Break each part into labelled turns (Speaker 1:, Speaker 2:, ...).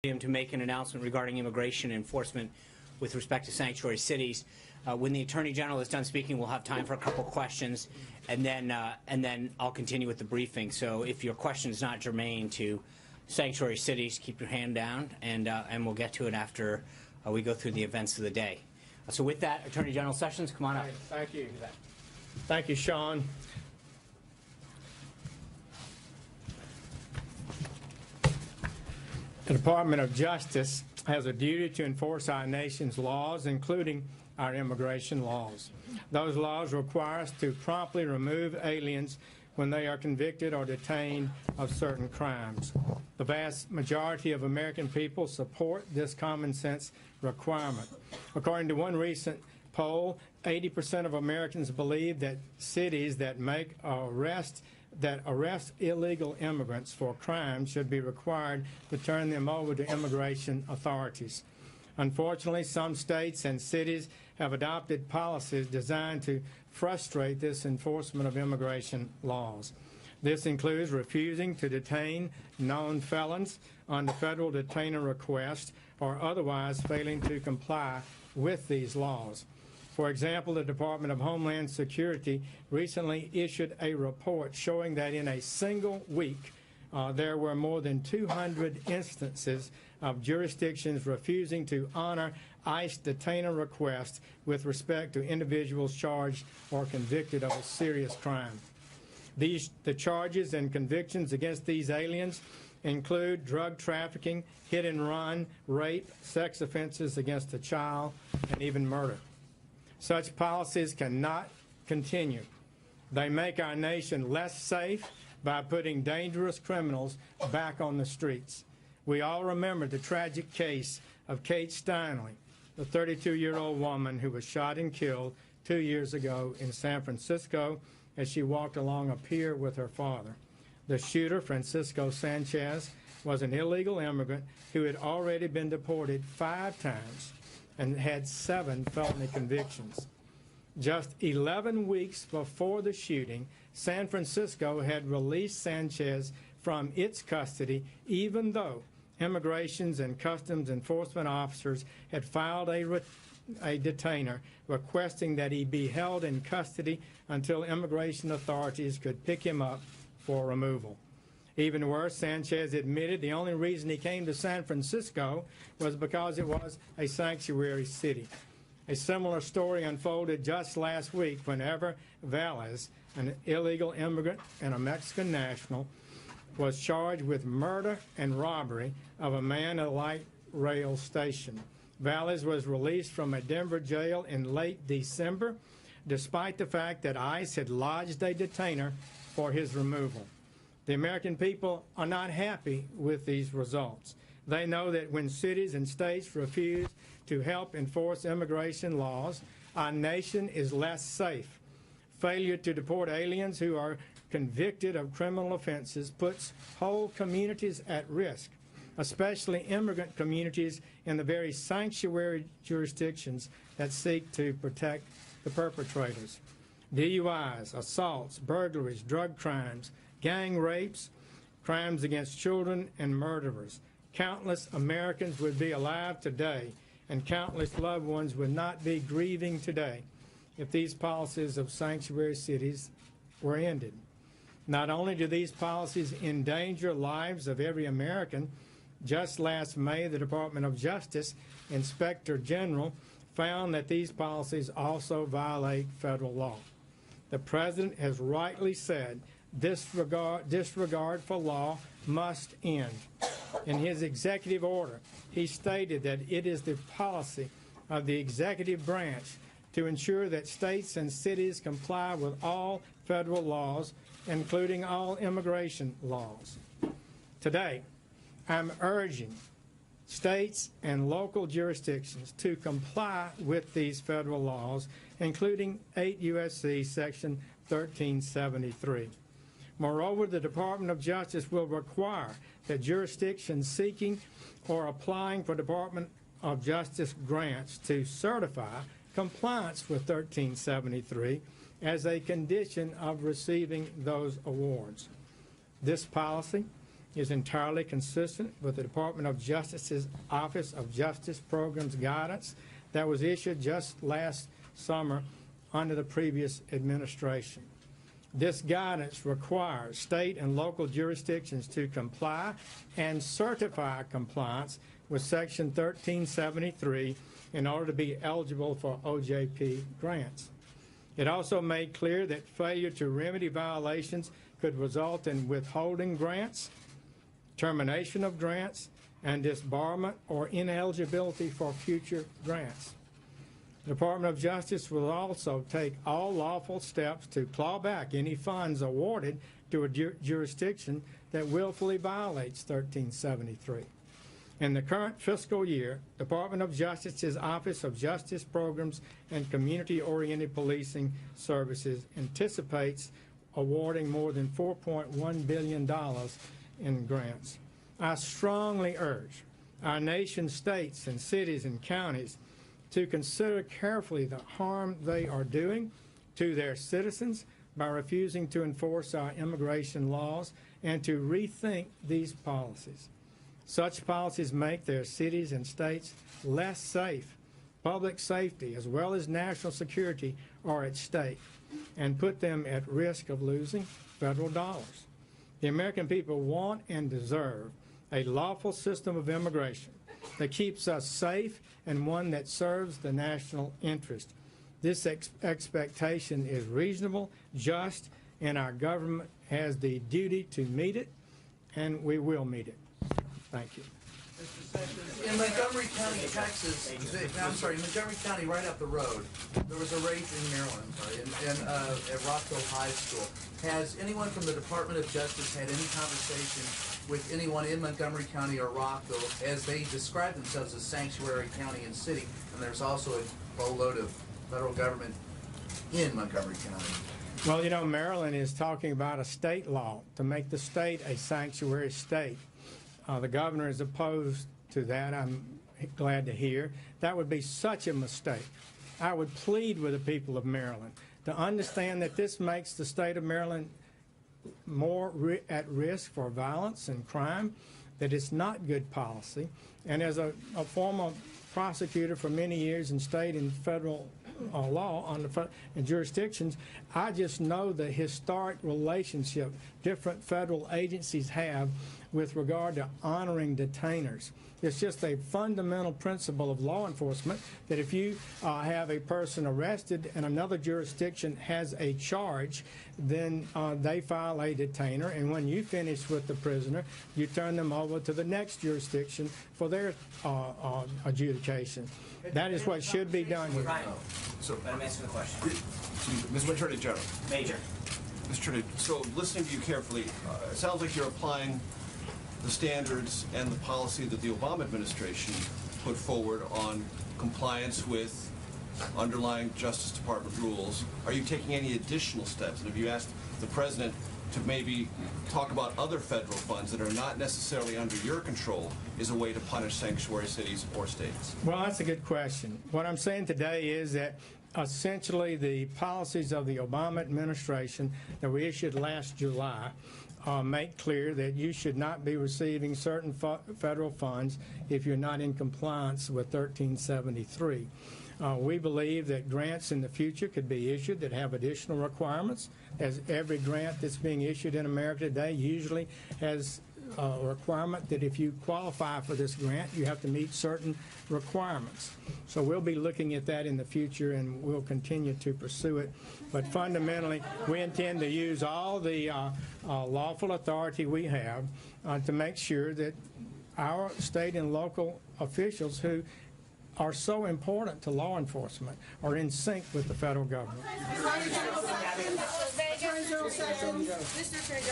Speaker 1: to make an announcement regarding immigration enforcement with respect to sanctuary cities. When the Attorney General is done speaking, we'll have time for a couple questions, and then I'll continue with the briefing. So if your question is not germane to sanctuary cities, keep your hand down, and we'll get to it after we go through the events of the day. So with that, Attorney General Sessions, come on up.
Speaker 2: Thank you. Thank you, Sean. The Department of Justice has a duty to enforce our nation's laws, including our immigration laws. Those laws require us to promptly remove aliens when they are convicted or detained of certain crimes. The vast majority of American people support this common sense requirement. According to one recent poll, 80% of Americans believe that cities that arrest illegal immigrants for crimes should be required to turn them over to immigration authorities. Unfortunately, some states and cities have adopted policies designed to frustrate this enforcement of immigration laws. This includes refusing to detain known felons on the federal detainer request or otherwise failing to comply with these laws. For example, the Department of Homeland Security recently issued a report showing that in a single week, there were more than 200 instances of jurisdictions refusing to honor ICE detainer requests with respect to individuals charged or convicted of a serious crime. The charges and convictions against these aliens include drug trafficking, hit and run, rape, sex offenses against a child, and even murder. Such policies cannot continue. They make our nation less safe by putting dangerous criminals back on the streets. We all remember the tragic case of Kate Steinle, the 32-year-old woman who was shot and killed 2 years ago in San Francisco as she walked along a pier with her father. The shooter, Francisco Sanchez, was an illegal immigrant who had already been deported 5 times and had 7 felony convictions. Just 11 weeks before the shooting, San Francisco had released Sanchez from its custody, even though Immigrations and Customs Enforcement officers had filed a detainer requesting that he be held in custody until immigration authorities could pick him up for removal. Even worse, Sanchez admitted the only reason he came to San Francisco was because it was a sanctuary city. A similar story unfolded just last week whenever Violates, an illegal immigrant and a Mexican national, was charged with murder and robbery of a man at a light rail station. Violates was released from a Denver jail in late December, despite the fact that ICE had lodged a detainer for his removal. The American people are not happy with these results. They know that when cities and states refuse to help enforce immigration laws, our nation is less safe. Failure to deport aliens who are convicted of criminal offenses puts whole communities at risk, especially immigrant communities in the very sanctuary jurisdictions that seek to protect the perpetrators. DUIs, assaults, burglaries, drug crimes, gang rapes, crimes against children, and murderers. Countless Americans would be alive today, and countless loved ones would not be grieving today if these policies of sanctuary cities were ended. Not only do these policies endanger lives of every American, just last May, the Department of Justice Inspector General found that these policies also violate federal law. The President has rightly said disregard for law must end. In his executive order, he stated that it is the policy of the executive branch to ensure that states and cities comply with all federal laws, including all immigration laws. Today, I'm urging states and local jurisdictions to comply with these federal laws, including 8 U.S.C. Section 1373. Moreover, the Department of Justice will require that jurisdictions seeking or applying for Department of Justice grants to certify compliance with 1373 as a condition of receiving those awards. This policy is entirely consistent with the Department of Justice's Office of Justice Programs guidance that was issued just last summer under the previous administration. This guidance requires state and local jurisdictions to comply and certify compliance with Section 1373 in order to be eligible for OJP grants. It also made clear that failure to remedy violations could result in withholding grants, termination of grants, and disbarment or ineligibility for future grants. The Department of Justice will also take all lawful steps to claw back any funds awarded to a jurisdiction that willfully violates 1373. In the current fiscal year, the Department of Justice's Office of Justice Programs and Community-Oriented Policing Services anticipates awarding more than $4.1 billion in grants. I strongly urge our nation's states and cities and counties to consider carefully the harm they are doing to their citizens by refusing to enforce our immigration laws and to rethink these policies. Such policies make their cities and states less safe. Public safety as well as national security are at stake and put them at risk of losing federal dollars. The American people want and deserve a lawful system of immigration that keeps us safe and one that serves the national interest. This expectation is reasonable, just, and our government has the duty to meet it, and we will meet it. Thank you.
Speaker 3: Mr. Sessions, in Montgomery County, Texas, in Montgomery County, right up the road, there was a rape in Maryland, at Rockville High School. Has anyone from the Department of Justice had any conversation with anyone in Montgomery County or Rockville, as they describe themselves as sanctuary county and city, and there's also a boatload of federal government in Montgomery County?
Speaker 2: Well, you know, Maryland is talking about a state law to make the state a sanctuary state. The governor is opposed to that, I'm glad to hear. That would be such a mistake. I would plead with the people of Maryland to understand that this makes the state of Maryland more at risk for violence and crime, that it's not good policy. And as a former prosecutor for many years in state and federal law on the jurisdictions, I just know the historic relationship different federal agencies have with regard to honoring detainers. It's just a fundamental principle of law enforcement that if you have a person arrested and another jurisdiction has a charge, then they file a detainer, and when you finish with the prisoner, you turn them over to the next jurisdiction for their adjudication. That is what should be done here.
Speaker 1: Ryan,
Speaker 4: So,
Speaker 1: let him answer the question.
Speaker 4: Mr. Attorney General.
Speaker 1: Major.
Speaker 4: Mr. Attorney, so listening to you carefully, it sounds like you're applying the standards and the policy that the Obama administration put forward on compliance with underlying Justice Department rules. Are you taking any additional steps? And have you asked the President to maybe talk about other federal funds that are not necessarily under your control as a way to punish sanctuary cities or states?
Speaker 2: Well, that's a good question. What I'm saying today is that essentially the policies of the Obama administration that we issued last July make clear that you should not be receiving certain federal funds if you're not in compliance with 1373. We believe that grants in the future could be issued that have additional requirements, as every grant that's being issued in America today usually has a requirement that if you qualify for this grant, you have to meet certain requirements. So we'll be looking at that in the future, and we'll continue to pursue it. But fundamentally, we intend to use all the lawful authority we have to make sure that our state and local officials who are so important to law enforcement are in sync with the federal government.
Speaker 5: Mr. Attorney General,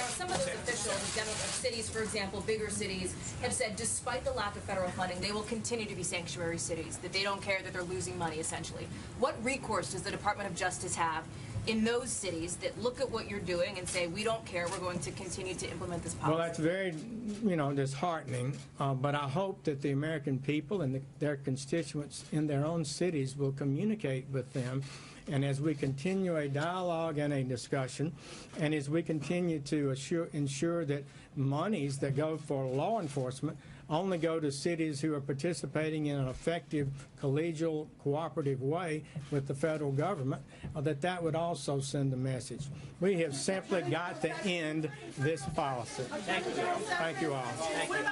Speaker 5: some of those officials of cities, for example, bigger cities, have said despite the lack of federal funding, they will continue to be sanctuary cities, that they don't care that they're losing money, essentially. What recourse does the Department of Justice have in those cities that look at what you're doing and say, we don't care, we're going to continue to implement this policy?
Speaker 2: Well, that's very, disheartening, but I hope that the American people and their constituents in their own cities will communicate with them. And as we continue a dialogue and a discussion, and as we continue to ensure that monies that go for law enforcement only go to cities who are participating in an effective, collegial, cooperative way with the federal government, that would also send a message. We have simply got to end this policy.
Speaker 1: Thank you.
Speaker 2: Thank you all.
Speaker 1: Thank you.